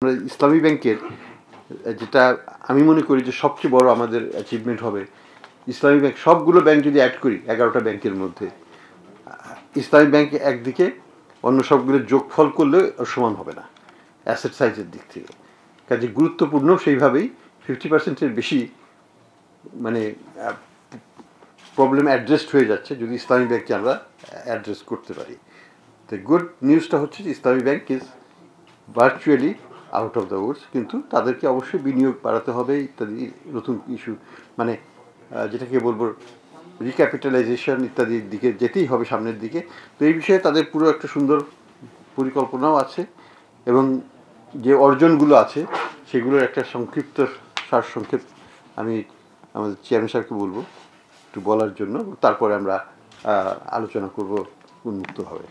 আমরা ইসলামী ব্যাংকের যেটা আমি মনে করি যে সবচেয়ে বড় আমাদের অ্যাচিভমেন্ট হবে, ইসলামী ব্যাংক সবগুলো ব্যাংক যদি অ্যাড করি 11টা ব্যাংকের মধ্যে, ইসলামী ব্যাংক একদিকে, অন্য সবগুলো যোগফল করলে সমান হবে না অ্যাসেট সাইজের দিক থেকে। কাজে গুরুত্বপূর্ণ সেইভাবেই 50%-এর বেশি মানে প্রবলেম অ্যাড্রেসড হয়ে যাচ্ছে যদি ইসলামী ব্যাংককে আমরা অ্যাড্রেস করতে পারি। তো গুড নিউজটা হচ্ছে যে ইসলামী bank is virtually out of the words, কিন্তু তাদেরকে অবশ্যই বিনিয়োগ বাড়াতে হবে ইত্যাদি নতুন ইস্যু, মানে যেটাকে বলবো রিক্যাপিটালাইজেশন ইত্যাদির দিকে যেতেই হবে সামনের দিকে। তো এই বিষয়ে তাদের পুরো একটা সুন্দর পরিকল্পনাও আছে, এবং যে অর্জনগুলো আছে সেগুলোর একটা সংক্ষিপ্ত সারসংক্ষেপ আমি আমাদের চেয়ারম্যান সাহেবকে বলবো একটু বলার জন্য, তারপরে আমরা আলোচনা করব উন্মুক্তভাবে।